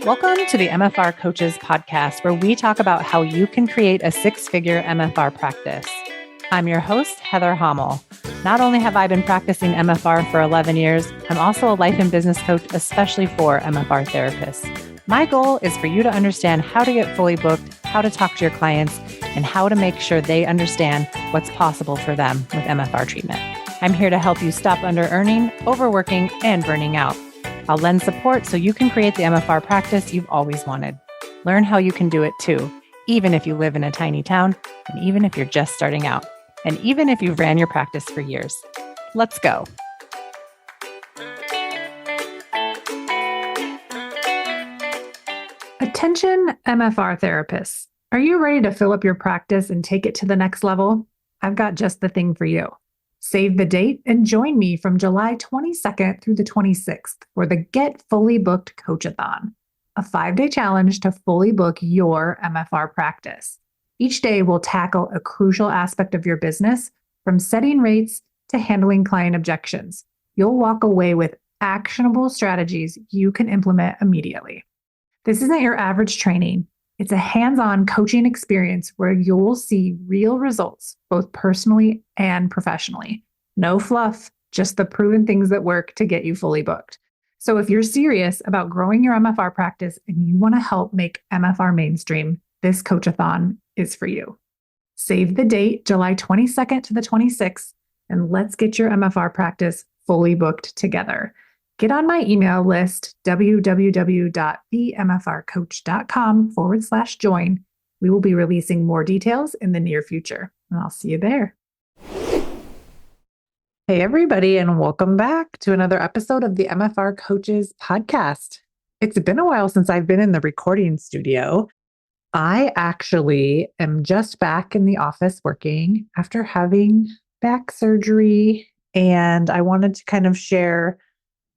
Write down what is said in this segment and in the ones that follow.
Welcome to the MFR Coaches podcast, where we talk about how you can create a six-figure MFR practice. I'm your host, Heather Hommel. Not only have I been practicing MFR for 11 years, I'm also a life and business coach, especially for MFR therapists. My goal is for you to understand how to get fully booked, how to talk to your clients, and how to make sure they understand what's possible for them with MFR treatment. I'm here to help you stop under-earning, overworking, and burning out. I'll lend support so you can create the MFR practice you've always wanted. Learn how you can do it too, even if you live in a tiny town, and even if you're just starting out, and even if you've ran your practice for years. Let's go. Attention MFR therapists. Are you ready to fill up your practice and take it to the next level? I've got just the thing for you. Save the date and join me from July 22nd through the 26th for the Get Fully Booked Coachathon, a 5-day challenge to fully book your MFR practice. Each day will tackle a crucial aspect of your business, from setting rates to handling client objections. You'll walk away with actionable strategies you can implement immediately. This isn't your average training. It's a hands-on coaching experience where you'll see real results, both personally and professionally. No fluff, just the proven things that work to get you fully booked. So if you're serious about growing your MFR practice and you want to help make MFR mainstream, this coachathon is for you. Save the date, July 22nd to the 26th, and let's get your MFR practice fully booked together. Get on my email list, www.themfrcoach.com/join. We will be releasing more details in the near future, and I'll see you there. Hey, everybody, and welcome back to another episode of the MFR Coaches podcast. It's been a while since I've been in the recording studio. I actually am just back in the office working after having back surgery, and I wanted to kind of share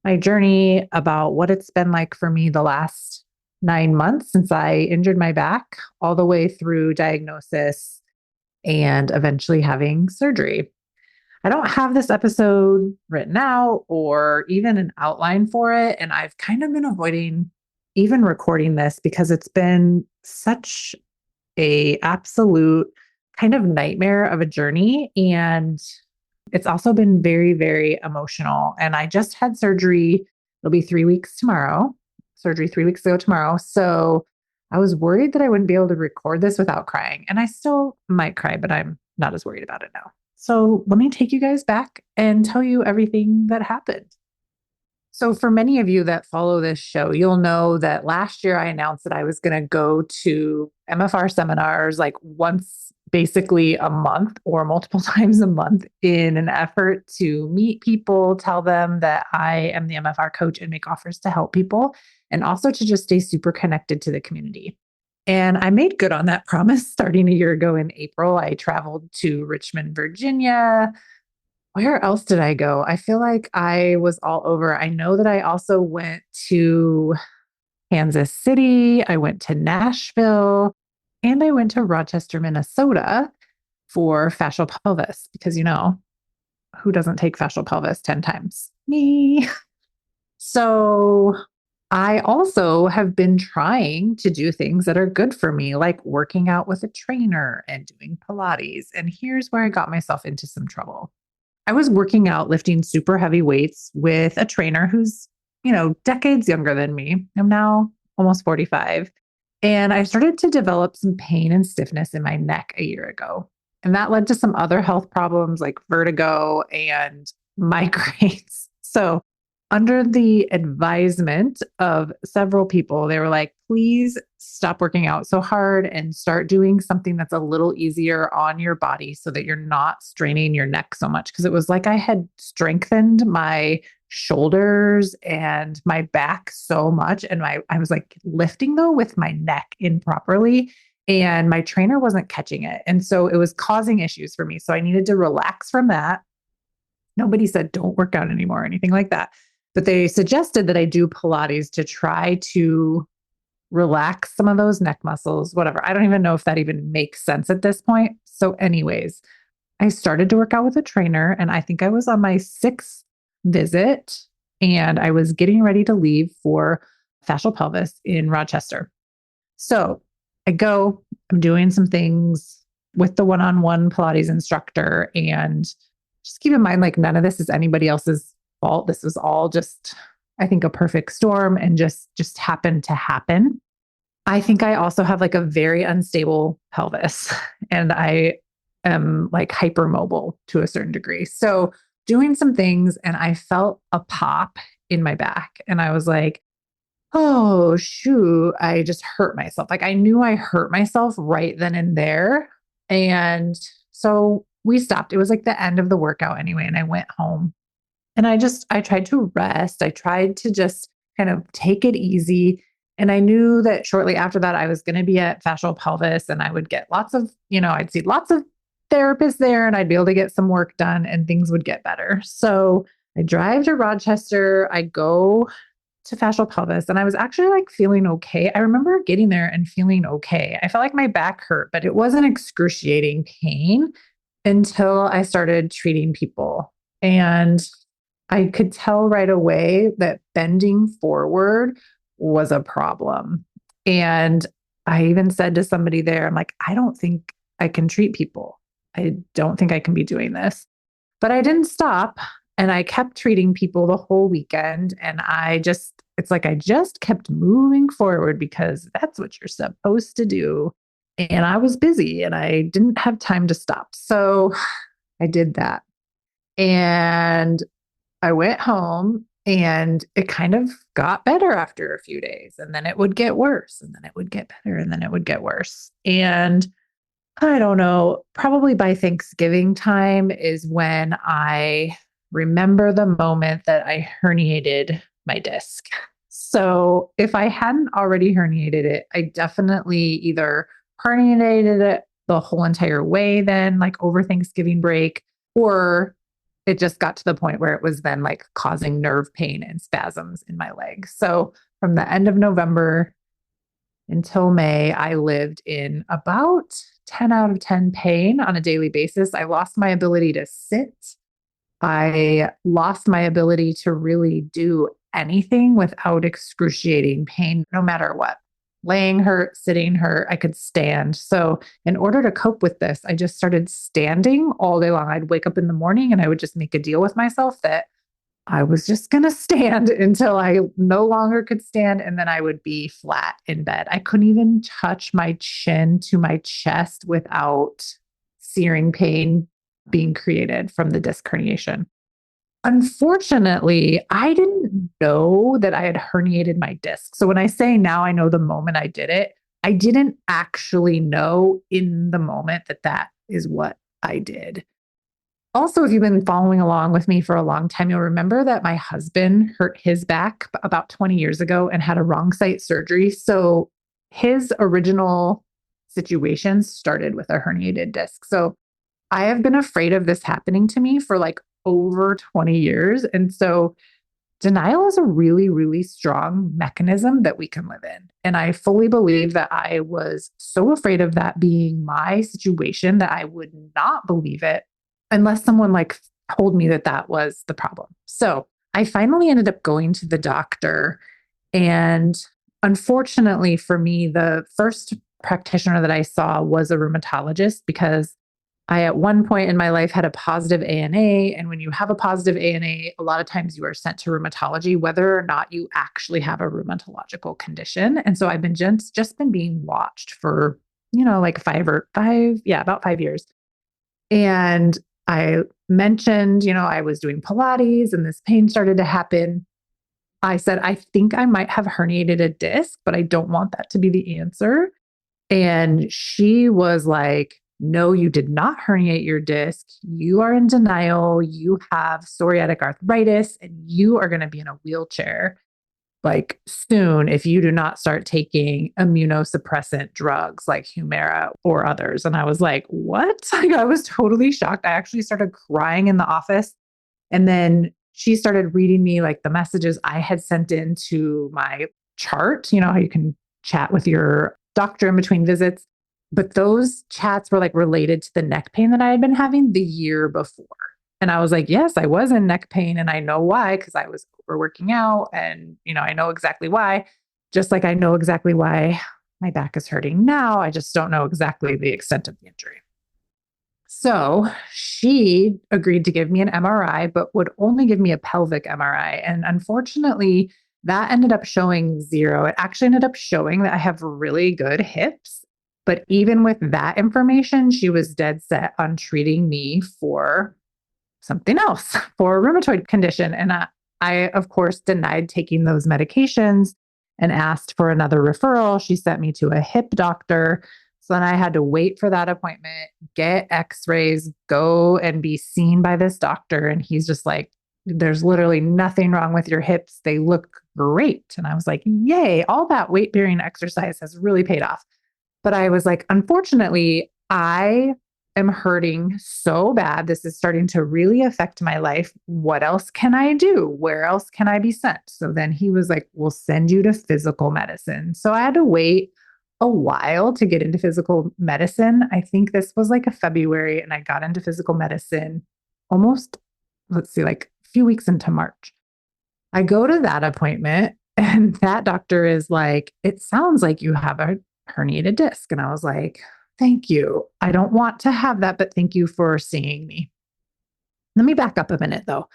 my journey about what it's been like for me the last 9 months since I injured my back, all the way through diagnosis and eventually having surgery. I don't have this episode written out or even an outline for it, and I've kind of been avoiding even recording this because it's been such a absolute kind of nightmare of a journey, and it's also been very, very emotional. And I just had surgery. It'll be 3 weeks tomorrow. Surgery 3 weeks ago tomorrow. So I was worried that I wouldn't be able to record this without crying. And I still might cry, but I'm not as worried about it now. So let me take you guys back and tell you everything that happened. So for many of you that follow this show, you'll know that last year I announced that I was going to go to MFR seminars like once, basically a month or multiple times a month, in an effort to meet people, tell them that I am the MFR coach and make offers to help people, and also to just stay super connected to the community. And I made good on that promise starting a year ago in April. I traveled to Richmond, Virginia. Where else did I go? I feel like I was all over. I know that I also went to Kansas City. I went to Nashville. And I went to Rochester, Minnesota for fascial pelvis because, you know, who doesn't take fascial pelvis 10 times? Me. So I also have been trying to do things that are good for me, like working out with a trainer and doing Pilates. And here's where I got myself into some trouble. I was working out, lifting super heavy weights with a trainer who's, decades younger than me. I'm now almost 45. And I started to develop some pain and stiffness in my neck a year ago. And that led to some other health problems like vertigo and migraines. So under the advisement of several people, they were like, please stop working out so hard and start doing something that's a little easier on your body so that you're not straining your neck so much. Because it was like I had strengthened my shoulders and my back so much. And I was like lifting though with my neck improperly, and my trainer wasn't catching it. And so it was causing issues for me. So I needed to relax from that. Nobody said don't work out anymore or anything like that. But they suggested that I do Pilates to try to relax some of those neck muscles, whatever. I don't even know if that even makes sense at this point. So anyways, I started to work out with a trainer, and I think I was on my 6th visit, and I was getting ready to leave for fascial pelvis in Rochester. So I go, I'm doing some things with the one-on-one Pilates instructor. And just keep in mind, like, none of this is anybody else's fault. This was all just, I think, a perfect storm and just happened to happen. I think I also have like a very unstable pelvis and I am like hypermobile to a certain degree. So doing some things and I felt a pop in my back and I was like, oh, shoot, I just hurt myself. Like I knew I hurt myself right then and there. And so we stopped. It was like the end of the workout anyway. And I went home and I tried to rest. I tried to just kind of take it easy. And I knew that shortly after that, I was going to be at fascial pelvis and I would get lots of, I'd see lots of therapists there and I'd be able to get some work done and things would get better. So I drive to Rochester. I go to fascial pelvis and I was actually like feeling okay. I remember getting there and feeling okay. I felt like my back hurt, but it wasn't excruciating pain until I started treating people. And I could tell right away that bending forward was a problem. And I even said to somebody there, I'm like, I don't think I can treat people. I don't think I can be doing this. But I didn't stop. And I kept treating people the whole weekend. And it's like I just kept moving forward because that's what you're supposed to do. And I was busy and I didn't have time to stop. So I did that. And I went home and it kind of got better after a few days. And then it would get worse. And then it would get better. And then it would get worse. And I don't know, probably by Thanksgiving time is when I remember the moment that I herniated my disc. So if I hadn't already herniated it, I definitely either herniated it the whole entire way then, like over Thanksgiving break, or it just got to the point where it was then like causing nerve pain and spasms in my leg. So from the end of November until May, I lived in about 10 out of 10 pain on a daily basis. I lost my ability to sit. I lost my ability to really do anything without excruciating pain, no matter what. Laying hurt, sitting hurt, I could stand. So in order to cope with this, I just started standing all day long. I'd wake up in the morning and I would just make a deal with myself that I was just going to stand until I no longer could stand. And then I would be flat in bed. I couldn't even touch my chin to my chest without searing pain being created from the disc herniation. Unfortunately, I didn't know that I had herniated my disc. So when I say now I know the moment I did it, I didn't actually know in the moment that that is what I did. Also, if you've been following along with me for a long time, you'll remember that my husband hurt his back about 20 years ago and had a wrong site surgery. So his original situation started with a herniated disc. So I have been afraid of this happening to me for like over 20 years. And so denial is a really, really strong mechanism that we can live in. And I fully believe that I was so afraid of that being my situation that I would not believe it unless someone like told me that that was the problem. So I finally ended up going to the doctor. And unfortunately for me, the first practitioner that I saw was a rheumatologist because I, at one point in my life, had a positive ANA. And when you have a positive ANA, a lot of times you are sent to rheumatology, whether or not you actually have a rheumatological condition. And so I've been just been being watched for, like about 5 years. And I mentioned, I was doing Pilates and this pain started to happen. I said, I think I might have herniated a disc, but I don't want that to be the answer. And she was like, no, you did not herniate your disc. You are in denial. You have psoriatic arthritis and you are going to be in a wheelchair like soon if you do not start taking immunosuppressant drugs like Humira or others. And I was like, what? Like, I was totally shocked. I actually started crying in the office. And then she started reading me like the messages I had sent into my chart, how you can chat with your doctor in between visits. But those chats were like related to the neck pain that I had been having the year before. And I was like, yes, I was in neck pain. And I know why, because I was overworking out and, I know exactly why. Just like I know exactly why my back is hurting now. I just don't know exactly the extent of the injury. So she agreed to give me an MRI, but would only give me a pelvic MRI. And unfortunately, that ended up showing zero. It actually ended up showing that I have really good hips. But even with that information, she was dead set on treating me for something else, for a rheumatoid condition. And I, of course, denied taking those medications and asked for another referral. She sent me to a hip doctor. So then I had to wait for that appointment, get x rays, go and be seen by this doctor. And he's just like, there's literally nothing wrong with your hips. They look great. And I was like, yay, all that weight bearing exercise has really paid off. But I was like, unfortunately, I am hurting so bad. This is starting to really affect my life. What else can I do? Where else can I be sent? So then he was like, we'll send you to physical medicine. So I had to wait a while to get into physical medicine. I think this was like a February, and I got into physical medicine almost, let's see, like a few weeks into March. I go to that appointment, and that doctor is like, it sounds like you have a herniated disc. And I was like, thank you. I don't want to have that, but thank you for seeing me. Let me back up a minute though.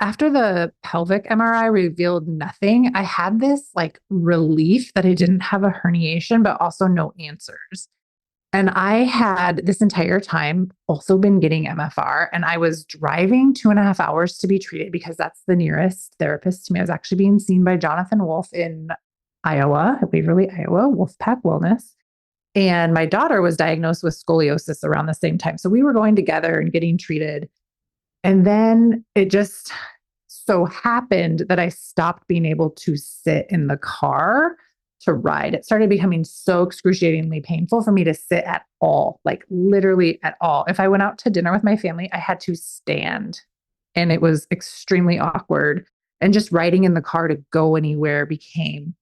After the pelvic MRI revealed nothing, I had this like relief that I didn't have a herniation, but also no answers. And I had this entire time also been getting MFR, and I was driving 2.5 hours to be treated because that's the nearest therapist to me. I was actually being seen by Jonathan Wolf in Iowa, Waverly, Iowa, Wolfpack Wellness. And my daughter was diagnosed with scoliosis around the same time. So we were going together and getting treated. And then it just so happened that I stopped being able to sit in the car to ride. It started becoming so excruciatingly painful for me to sit at all, like literally at all. If I went out to dinner with my family, I had to stand, and it was extremely awkward. And just riding in the car to go anywhere became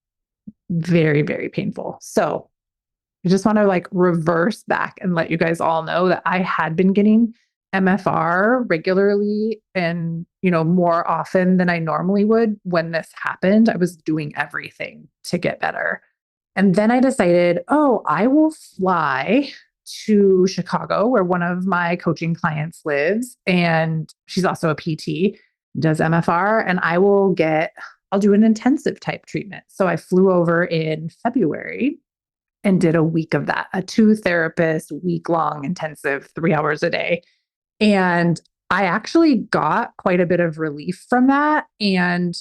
very, very painful. So I just want to like reverse back and let you guys all know that I had been getting MFR regularly and, more often than I normally would. When this happened, I was doing everything to get better. And then I decided, oh, I will fly to Chicago, where one of my coaching clients lives. And she's also a PT, does MFR, and I'll do an intensive type treatment. So I flew over in February and did a week of that, a 2-therapist, week-long intensive, 3 hours a day. And I actually got quite a bit of relief from that. And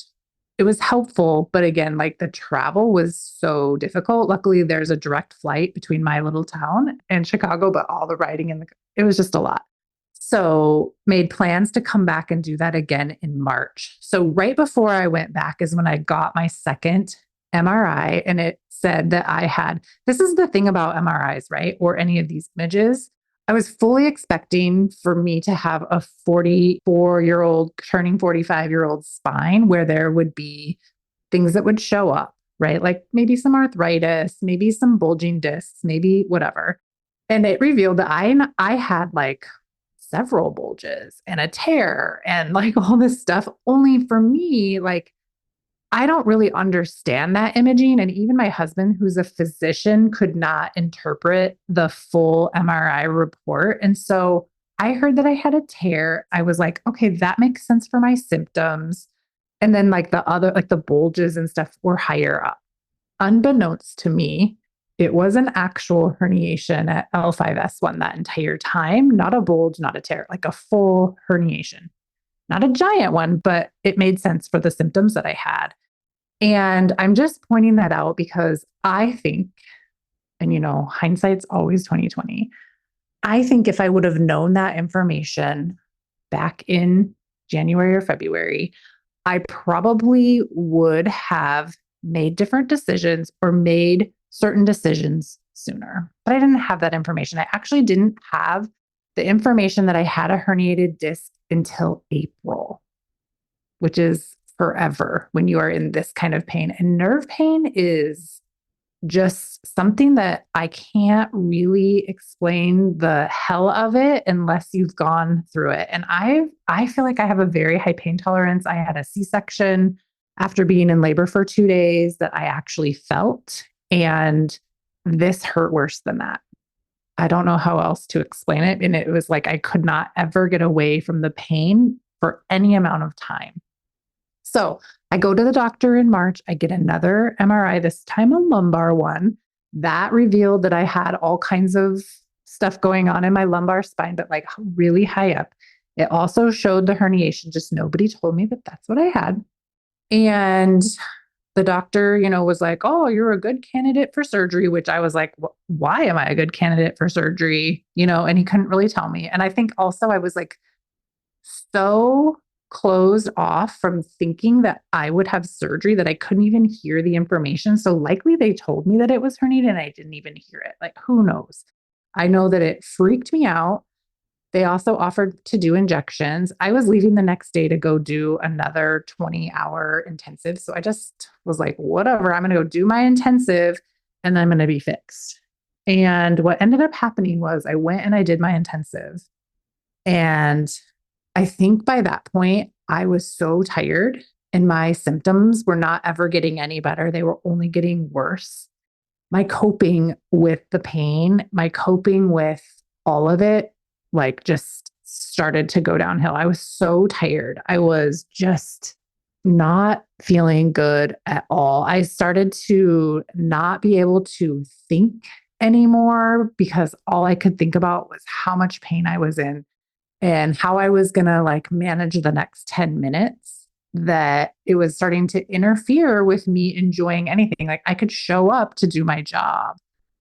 it was helpful. But again, like the travel was so difficult. Luckily, there's a direct flight between my little town and Chicago, but all the riding it was just a lot. So made plans to come back and do that again in March. So right before I went back is when I got my second MRI, and it said that this is the thing about MRIs, right? Or any of these images. I was fully expecting for me to have a 44-year-old turning 45-year-old spine where there would be things that would show up, right? Like maybe some arthritis, maybe some bulging discs, maybe whatever. And it revealed that I had like several bulges and a tear and like all this stuff. Only for me, like I don't really understand that imaging. And even my husband, who's a physician, could not interpret the full MRI report. And so I heard that I had a tear. I was like, okay, that makes sense for my symptoms. And then like the bulges and stuff were higher up. Unbeknownst to me, it was an actual herniation at L5S1 that entire time, not a bulge, not a tear, like a full herniation. Not a giant one, but it made sense for the symptoms that I had. And I'm just pointing that out because I think, and hindsight's always 2020. I think if I would have known that information back in January or February, I probably would have made different decisions or made certain decisions sooner. But I didn't have that information. I actually didn't have the information that I had a herniated disc until April, which is forever when you are in this kind of pain. And nerve pain is just something that I can't really explain the hell of it unless you've gone through it. And I feel like I have a very high pain tolerance. I had a C-section after being in labor for 2 days that I actually felt. And this hurt worse than that. I don't know how else to explain it. And it was like I could not ever get away from the pain for any amount of time. So I go to the doctor in March. I get another MRI, this time a lumbar one. That revealed that I had all kinds of stuff going on in my lumbar spine, but like really high up. It also showed the herniation. Just nobody told me that that's what I had. And the doctor, was like, "Oh, you're a good candidate for surgery," which I was like, "Why am I a good candidate for surgery?" And he couldn't really tell me. And I think also I was like so closed off from thinking that I would have surgery that I couldn't even hear the information. So likely they told me that it was herniated and I didn't even hear it. Like, who knows? I know that it freaked me out. They also offered to do injections. I was leaving the next day to go do another 20-hour intensive. So I just was like, whatever, I'm going to go do my intensive and then I'm going to be fixed. And what ended up happening was I went and I did my intensive. And I think by that point, I was so tired and my symptoms were not ever getting any better. They were only getting worse. My coping with the pain, my coping with all of it, like just started to go downhill. I was so tired. I was just not feeling good at all. I started to not be able to think anymore because all I could think about was how much pain I was in and how I was going to like manage the next 10 minutes, that it was starting to interfere with me enjoying anything. Like I could show up to do my job,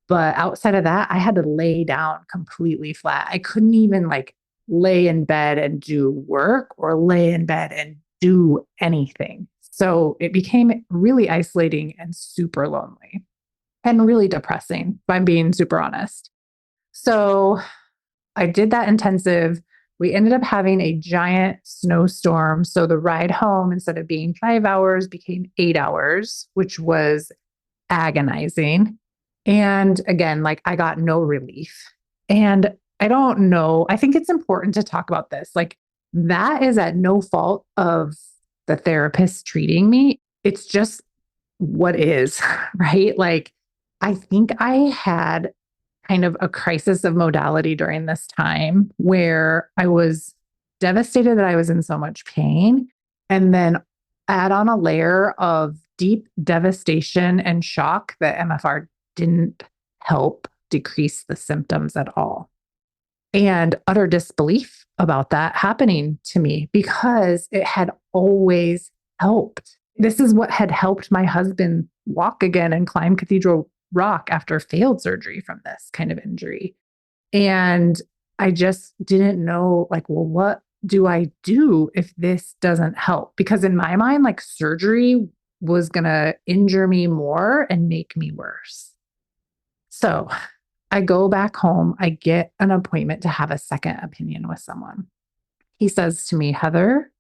but outside of that, I had to lay down completely flat. I couldn't even like lay in bed and do work or lay in bed and do anything. So it became really isolating and super lonely and really depressing, if I'm being super honest. So I did that intensive. We ended up having a giant snowstorm. So the ride home, instead of being 5 hours, became 8 hours, which was agonizing. And again, like I got no relief. And I don't know. I think it's important to talk about this. Like that is at no fault of the therapist treating me. It's just what is, right? Like I think I had kind of a crisis of modality during this time where I was devastated that I was in so much pain. And then add on a layer of deep devastation and shock that MFR didn't help decrease the symptoms at all. And utter disbelief about that happening to me because it had always helped. This is what had helped my husband walk again and climb Cathedral Rock after failed surgery from this kind of injury. And I just didn't know, like, well, what do I do if this doesn't help? Because in my mind, like surgery was going to injure me more and make me worse. So I go back home. I get an appointment to have a second opinion with someone. He says to me, "Heather,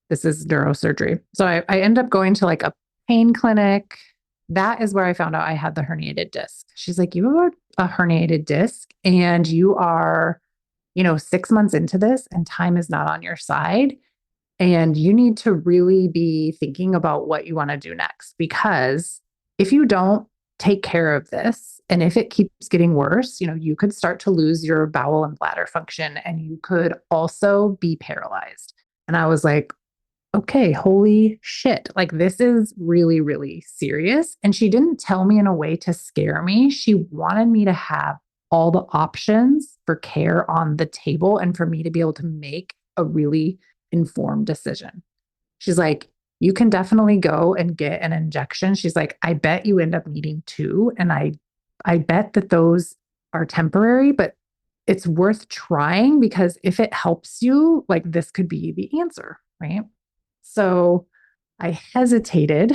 this is neurosurgery." So I end up going to like a pain clinic. That is where I found out I had the herniated disc. She's like, "You have a herniated disc and you are, 6 months into this and time is not on your side. And you need to really be thinking about what you want to do next, because if you don't take care of this and if it keeps getting worse, you could start to lose your bowel and bladder function and you could also be paralyzed." And I was like, okay, holy shit. Like this is really, really serious. And she didn't tell me in a way to scare me. She wanted me to have all the options for care on the table and for me to be able to make a really informed decision. She's like, "You can definitely go and get an injection." She's like, "I bet you end up needing two. And I bet that those are temporary, but it's worth trying because if it helps you, like this could be the answer." Right. So I hesitated,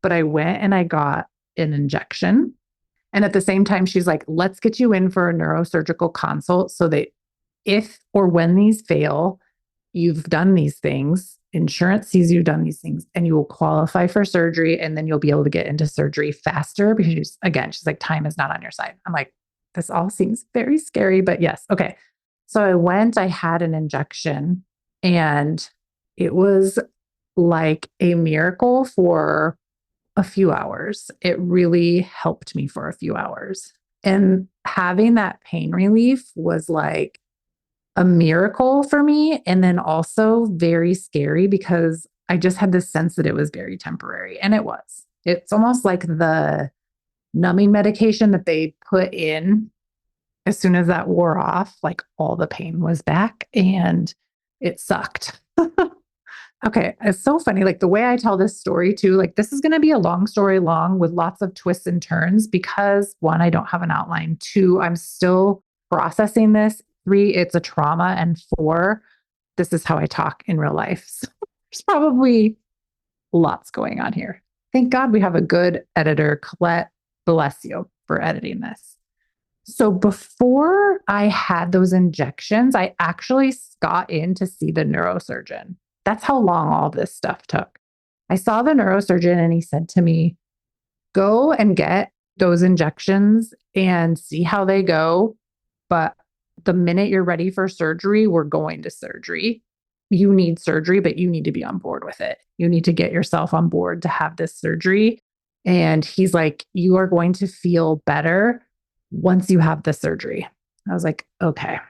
but I went and I got an injection. And at the same time, she's like, "Let's get you in for a neurosurgical consult so that if or when these fail, you've done these things, insurance sees you've done these things, and you will qualify for surgery. And then you'll be able to get into surgery faster." Because she's like, time is not on your side. I'm like, this all seems very scary, but yes. Okay. So I went, I had an injection and it was like a miracle for a few hours. It really helped me for a few hours. And having that pain relief was like a miracle for me. And then also very scary because I just had this sense that it was very temporary. And it was. It's almost like the numbing medication that they put in as soon as that wore off, like all the pain was back and it sucked. Okay, it's so funny. Like the way I tell this story too, like this is going to be a long story long with lots of twists and turns because one, I don't have an outline. Two, I'm still processing this. Three, it's a trauma. And four, this is how I talk in real life. So there's probably lots going on here. Thank God we have a good editor, Colette, bless you for editing this. So before I had those injections, I actually got in to see the neurosurgeon. That's how long all this stuff took. I saw the neurosurgeon and he said to me, go and get those injections and see how they go. But the minute you're ready for surgery, we're going to surgery. You need surgery, but you need to be on board with it. You need to get yourself on board to have this surgery. And he's like, you are going to feel better once you have the surgery. I was like, okay.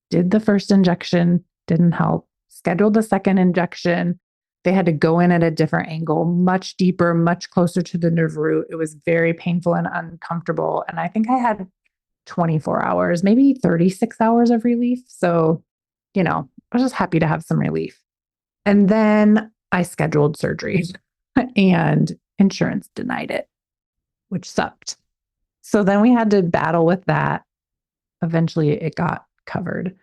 Did the first injection, didn't help. Scheduled the second injection. They had to go in at a different angle, much deeper, much closer to the nerve root. It was very painful and uncomfortable. And I think I had 24 hours, maybe 36 hours of relief. So, I was just happy to have some relief. And then I scheduled surgery and insurance denied it, which sucked. So then we had to battle with that. Eventually it got covered.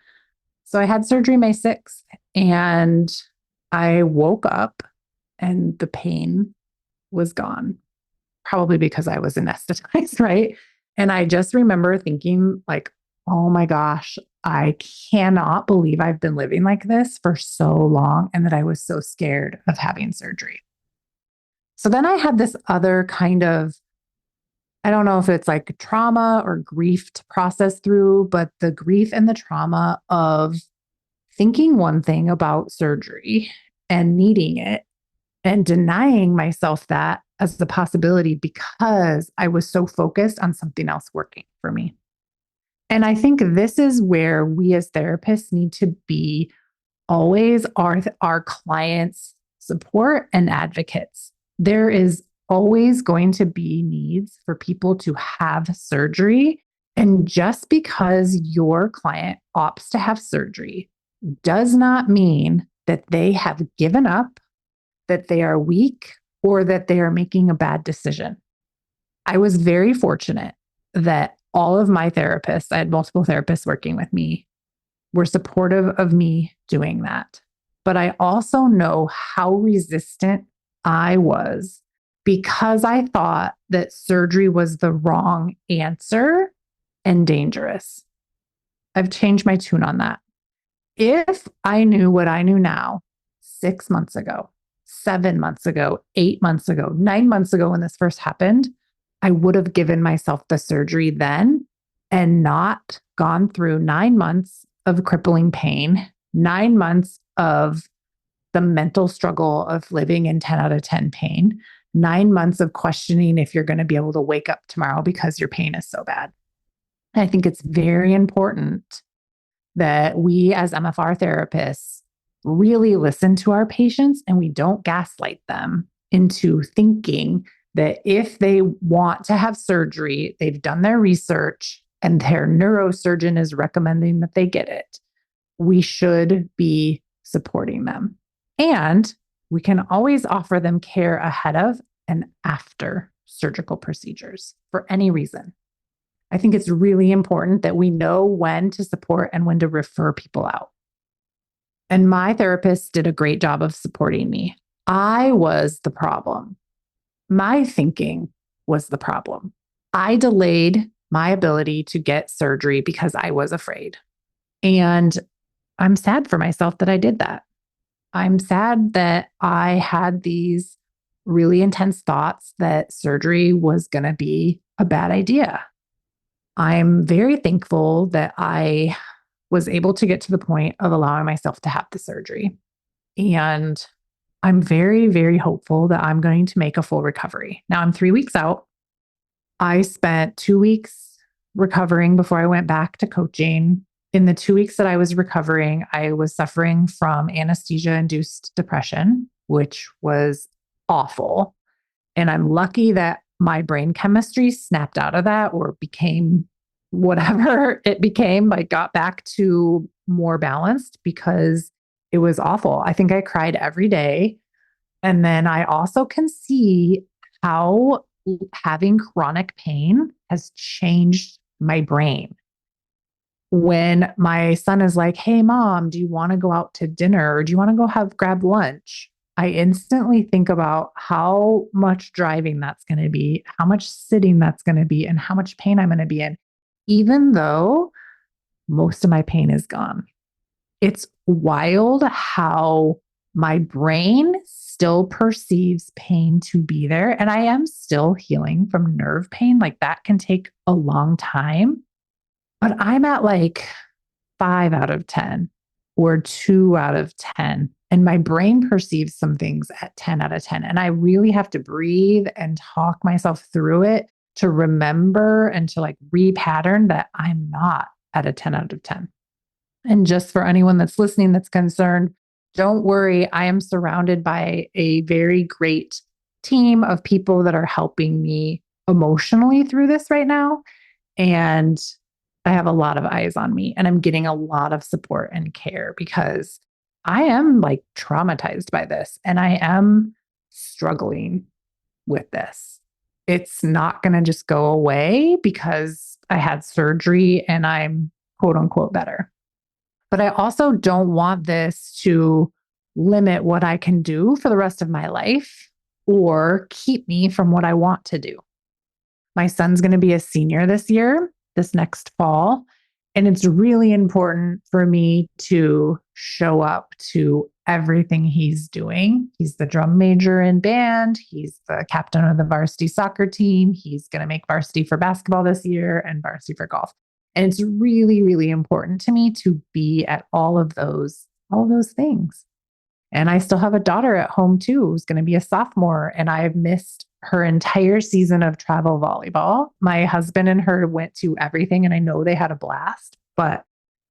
So I had surgery May 6th and I woke up and the pain was gone, probably because I was anesthetized, right? And I just remember thinking like, oh my gosh, I cannot believe I've been living like this for so long and that I was so scared of having surgery. So then I had this other kind of, I don't know if it's like trauma or grief to process through, but the grief and the trauma of thinking one thing about surgery and needing it and denying myself that as the possibility because I was so focused on something else working for me. And I think this is where we as therapists need to be always our clients' support and advocates. There is always going to be needs for people to have surgery. And just because your client opts to have surgery does not mean that they have given up, that they are weak, or that they are making a bad decision. I was very fortunate that all of my therapists, I had multiple therapists working with me, were supportive of me doing that. But I also know how resistant I was because I thought that surgery was the wrong answer and dangerous. I've changed my tune on that. If I knew what I knew now 6 months ago, 7 months ago, 8 months ago, 9 months ago when this first happened, I would have given myself the surgery then and not gone through 9 months of crippling pain, 9 months of the mental struggle of living in 10 out of 10 pain, 9 months of questioning if you're going to be able to wake up tomorrow because your pain is so bad. I think it's very important that we as MFR therapists really listen to our patients and we don't gaslight them into thinking that if they want to have surgery, they've done their research and their neurosurgeon is recommending that they get it. We should be supporting them. And we can always offer them care ahead of and after surgical procedures for any reason. I think it's really important that we know when to support and when to refer people out. And my therapist did a great job of supporting me. I was the problem. My thinking was the problem. I delayed my ability to get surgery because I was afraid. And I'm sad for myself that I did that. I'm sad that I had these really intense thoughts that surgery was going to be a bad idea. I'm very thankful that I was able to get to the point of allowing myself to have the surgery. And I'm very, very hopeful that I'm going to make a full recovery. Now I'm 3 weeks out. I spent 2 weeks recovering before I went back to coaching. In the 2 weeks that I was recovering, I was suffering from anesthesia induced depression, which was awful. And I'm lucky that my brain chemistry snapped out of that or became whatever it became, like got back to more balanced because it was awful. I think I cried every day. And then I also can see how having chronic pain has changed my brain. When my son is like, "Hey, mom, do you want to go out to dinner? Or do you want to go grab lunch?" I instantly think about how much driving that's going to be, how much sitting that's going to be, and how much pain I'm going to be in, even though most of my pain is gone. It's wild how my brain still perceives pain to be there. And I am still healing from nerve pain. Like that can take a long time, but I'm at like 5 out of 10 or 2 out of 10. And my brain perceives some things at 10 out of 10. And I really have to breathe and talk myself through it to remember and to like repattern that I'm not at a 10 out of 10. And just for anyone that's listening that's concerned, don't worry. I am surrounded by a very great team of people that are helping me emotionally through this right now. And I have a lot of eyes on me and I'm getting a lot of support and care because I am like traumatized by this and I am struggling with this. It's not going to just go away because I had surgery and I'm quote unquote better. But I also don't want this to limit what I can do for the rest of my life or keep me from what I want to do. My son's going to be a senior this next fall. And it's really important for me to show up to everything he's doing. He's the drum major in band. He's the captain of the varsity soccer team. He's going to make varsity for basketball this year and varsity for golf. And it's really, really important to me to be at all of those things. And I still have a daughter at home too, who's going to be a sophomore. And I've missed her entire season of travel volleyball. My husband and her went to everything, and I know they had a blast. But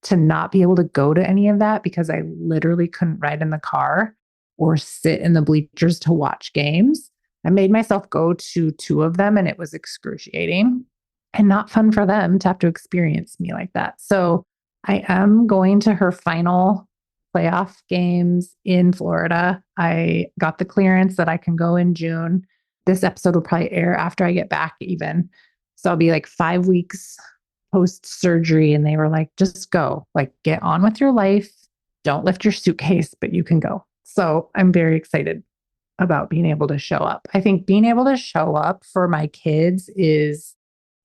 to not be able to go to any of that because I literally couldn't ride in the car or sit in the bleachers to watch games, I made myself go to 2 of them, and it was excruciating and not fun for them to have to experience me like that. So I am going to her final playoff games in Florida. I got the clearance that I can go in June. This episode will probably air after I get back even. So I'll be like 5 weeks post surgery. And they were like, just go, like get on with your life. Don't lift your suitcase, but you can go. So I'm very excited about being able to show up. I think being able to show up for my kids is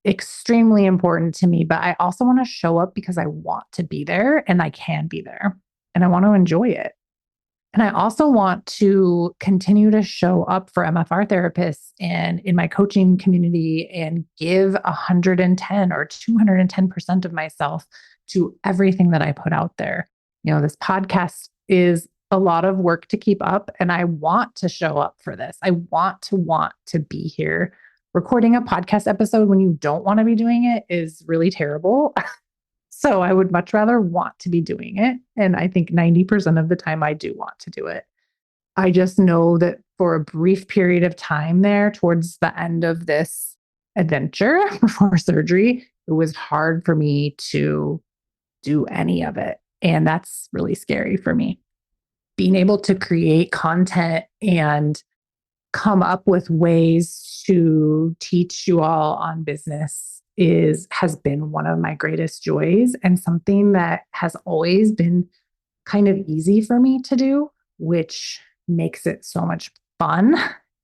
extremely important to me, but I also want to show up because I want to be there and I can be there and I want to enjoy it. And I also want to continue to show up for MFR therapists and in my coaching community and give 110 or 210% of myself to everything that I put out there. You know, this podcast is a lot of work to keep up, and I want to show up for this. I want to be here. Recording a podcast episode when you don't want to be doing it is really terrible. So I would much rather want to be doing it. And I think 90% of the time I do want to do it. I just know that for a brief period of time there towards the end of this adventure before surgery, it was hard for me to do any of it. And that's really scary for me. Being able to create content and come up with ways to teach you all on business has been one of my greatest joys and something that has always been kind of easy for me to do, which makes it so much fun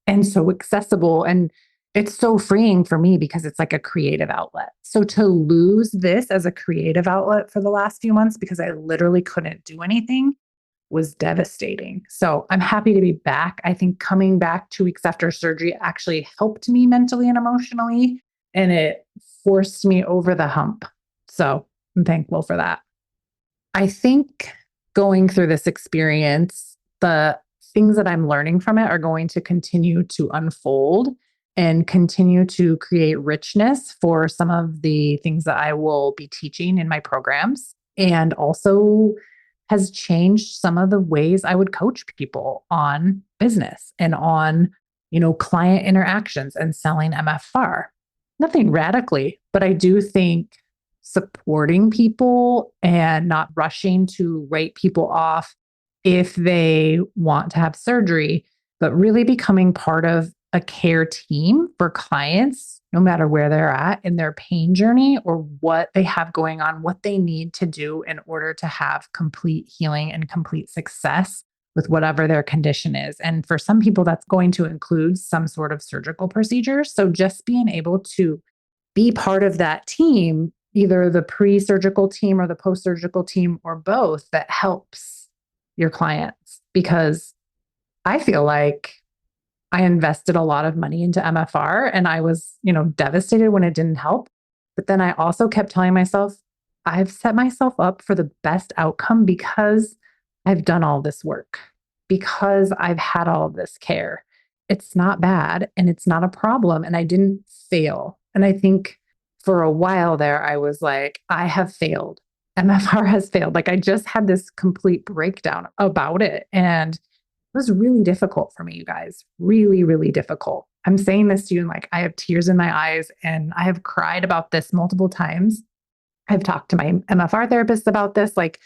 and so accessible. And it's so freeing for me because it's like a creative outlet. So to lose this as a creative outlet for the last few months because I literally couldn't do anything was devastating. So I'm happy to be back. I think coming back 2 weeks after surgery actually helped me mentally and emotionally, and it forced me over the hump. So I'm thankful for that. I think going through this experience, the things that I'm learning from it are going to continue to unfold and continue to create richness for some of the things that I will be teaching in my programs, and also has changed some of the ways I would coach people on business and on, client interactions and selling MFR. Nothing radically, but I do think supporting people and not rushing to write people off if they want to have surgery, but really becoming part of a care team for clients, no matter where they're at in their pain journey or what they have going on, what they need to do in order to have complete healing and complete success with whatever their condition is. And for some people, that's going to include some sort of surgical procedure. So just being able to be part of that team, either the pre-surgical team or the post-surgical team or both, that helps your clients. Because I feel like I invested a lot of money into MFR and I was, devastated when it didn't help. But then I also kept telling myself, I've set myself up for the best outcome because I've done all this work, because I've had all of this care. It's not bad and it's not a problem. And I didn't fail. And I think for a while there, I was like, I have failed. MFR has failed. Like I just had this complete breakdown about it. And it was really difficult for me, you guys. Really, really difficult. I'm saying this to you and like I have tears in my eyes and I have cried about this multiple times. I've talked to my MFR therapist about this. Like,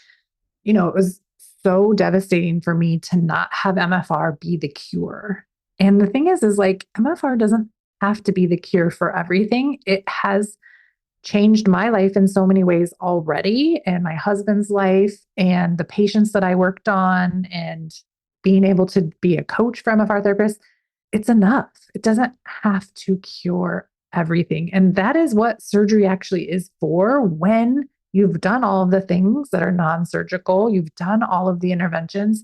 it was so devastating for me to not have MFR be the cure. And the thing is like MFR doesn't have to be the cure for everything. It has changed my life in so many ways already, and my husband's life, and the patients that I worked on, and being able to be a coach for MFR therapists. It's enough. It doesn't have to cure everything. And that is what surgery actually is for. When you've done all of the things that are non-surgical, you've done all of the interventions,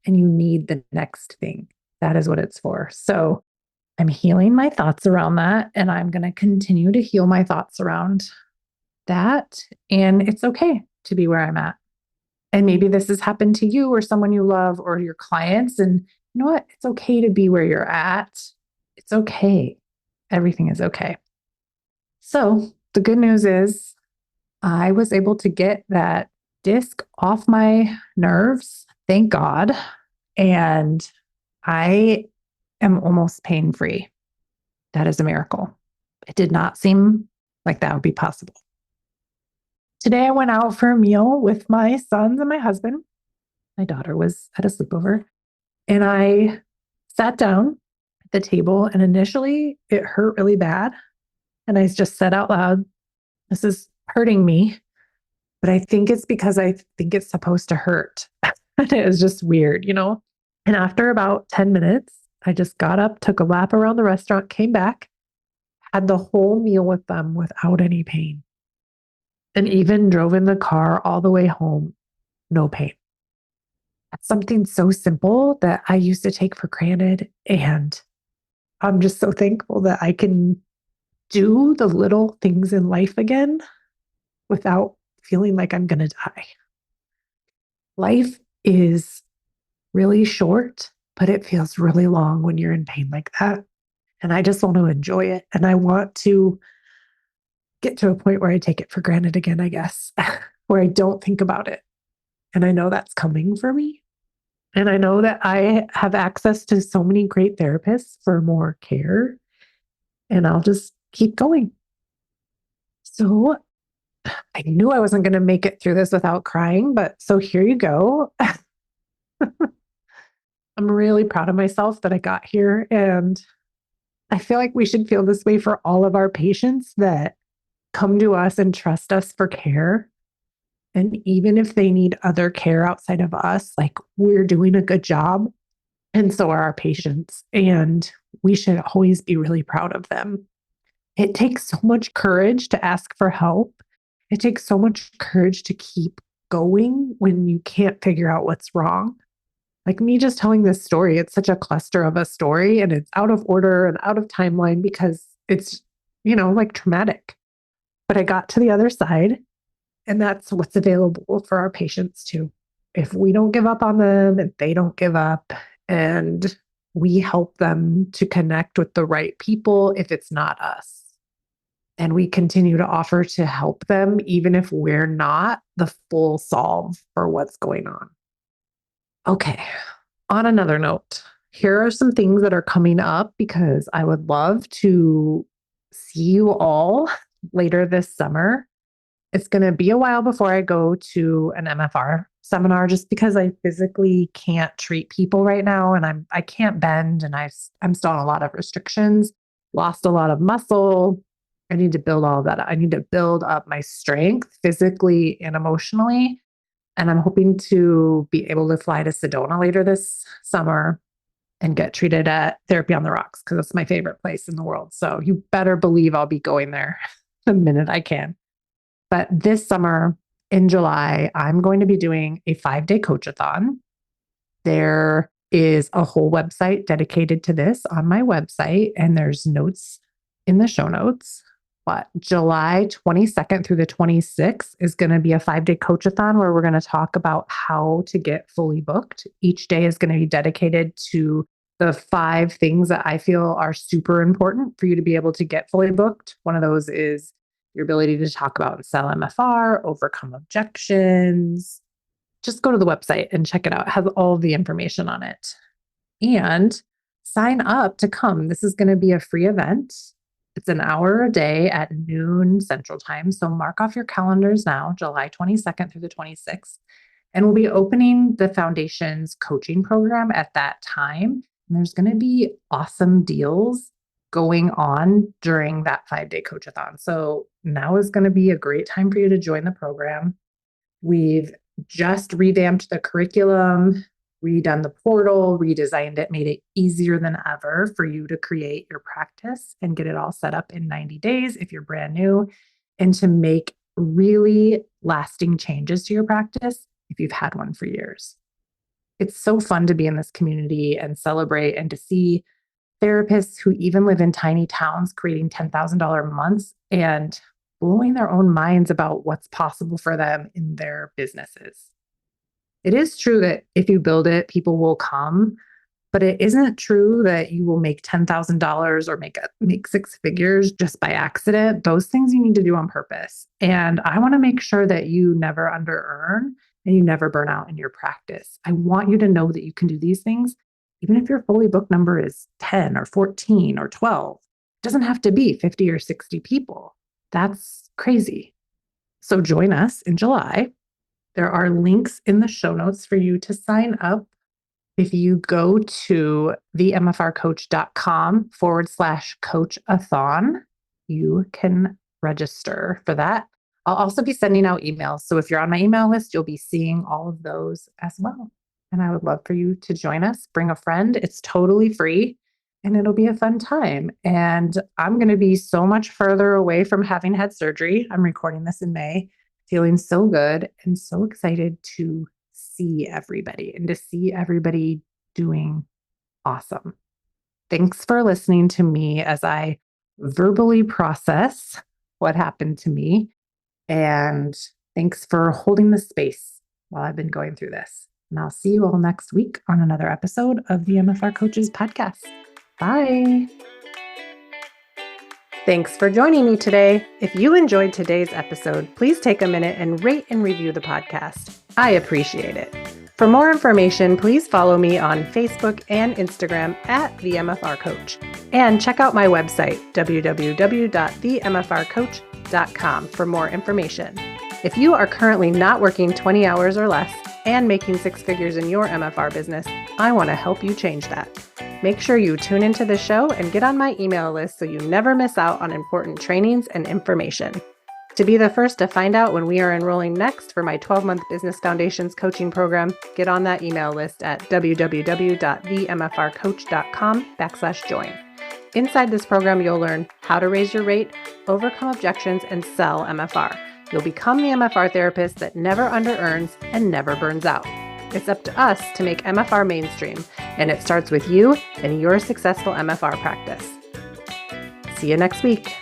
and you need the next thing. That is what it's for. So I'm healing my thoughts around that, and I'm going to continue to heal my thoughts around that. And it's okay to be where I'm at. And maybe this has happened to you or someone you love or your clients. And you know what? It's okay to be where you're at. It's okay. Everything is okay. So the good news is I was able to get that disc off my nerves. Thank God. And I am almost pain-free. That is a miracle. It did not seem like that would be possible. Today, I went out for a meal with my sons and my husband. My daughter was at a sleepover. And I sat down at the table, and initially it hurt really bad. And I just said out loud, this is hurting me, but I think it's because I think it's supposed to hurt. And it was just weird, And after about 10 minutes, I just got up, took a lap around the restaurant, came back, had the whole meal with them without any pain. And even drove in the car all the way home, no pain. That's something so simple that I used to take for granted. And I'm just so thankful that I can do the little things in life again without feeling like I'm going to die. Life is really short, but it feels really long when you're in pain like that. And I just want to enjoy it. And I want to get to a point where I take it for granted again, I guess, where I don't think about it. And I know that's coming for me. And I know that I have access to so many great therapists for more care. And I'll just keep going. So I knew I wasn't going to make it through this without crying, but so here you go. I'm really proud of myself that I got here. And I feel like we should feel this way for all of our patients that come to us and trust us for care. And even if they need other care outside of us, like we're doing a good job. And so are our patients. And we should always be really proud of them. It takes so much courage to ask for help. It takes so much courage to keep going when you can't figure out what's wrong. Like me just telling this story, it's such a cluster of a story and it's out of order and out of timeline because it's, like traumatic. But I got to the other side, and that's what's available for our patients too. If we don't give up on them and they don't give up, and we help them to connect with the right people if it's not us. And we continue to offer to help them, even if we're not the full solve for what's going on. Okay, on another note, here are some things that are coming up because I would love to see you all later this summer. It's going to be a while before I go to an MFR seminar just because I physically can't treat people right now and I can't bend and I'm still on a lot of restrictions, lost a lot of muscle. I need to build all of that. I need to build up my strength physically and emotionally. And I'm hoping to be able to fly to Sedona later this summer and get treated at Therapy on the Rocks because it's my favorite place in the world. So you better believe I'll be going there the minute I can. But this summer in July, I'm going to be doing a 5-day coachathon. There is a whole website dedicated to this on my website, and there's notes in the show notes. But July 22nd through the 26th is going to be a 5-day coachathon where we're going to talk about how to get fully booked. Each day is going to be dedicated to the 5 things that I feel are super important for you to be able to get fully booked. One of those is your ability to talk about and sell MFR, overcome objections. Just go to the website and check it out. It has all of the information on it. And sign up to come. This is going to be a free event. It's an hour a day at noon Central Time. So mark off your calendars now, July 22nd through the 26th. And we'll be opening the Foundation's coaching program at that time. And there's going to be awesome deals going on during that 5-day coachathon. So now is going to be a great time for you to join the program. We've just revamped the curriculum, redone the portal, redesigned it, made it easier than ever for you to create your practice and get it all set up in 90 days if you're brand new, and to make really lasting changes to your practice if you've had one for years. It's so fun to be in this community and celebrate and to see therapists who even live in tiny towns creating $10,000 months and blowing their own minds about what's possible for them in their businesses. It is true that if you build it, people will come, but it isn't true that you will make $10,000 or make 6 figures just by accident. Those things you need to do on purpose. And I want to make sure that you never under-earn and you never burn out in your practice. I want you to know that you can do these things even if your fully booked number is 10 or 14 or 12. It doesn't have to be 50 or 60 people. That's crazy. So join us in July. There are links in the show notes for you to sign up. If you go to themfrcoach.com/coachathon, you can register for that. I'll also be sending out emails. So if you're on my email list, you'll be seeing all of those as well. And I would love for you to join us. Bring a friend. It's totally free and it'll be a fun time. And I'm going to be so much further away from having had surgery. I'm recording this in May, feeling so good and so excited to see everybody and to see everybody doing awesome. Thanks for listening to me as I verbally process what happened to me. And thanks for holding the space while I've been going through this. And I'll see you all next week on another episode of the MFR Coaches Podcast. Bye. Thanks for joining me today. If you enjoyed today's episode, please take a minute and rate and review the podcast. I appreciate it. For more information, please follow me on Facebook and Instagram at The MFR Coach. And check out my website, www.themfrcoach.com for more information. If you are currently not working 20 hours or less and making 6 figures in your MFR business, I want to help you change that. Make sure you tune into the show and get on my email list so you never miss out on important trainings and information. To be the first to find out when we are enrolling next for my 12-month Business Foundations coaching program, get on that email list at www.themfrcoach.com/join. Inside this program, you'll learn how to raise your rate, overcome objections, and sell MFR. You'll become the MFR therapist that never under-earns and never burns out. It's up to us to make MFR mainstream, and it starts with you and your successful MFR practice. See you next week.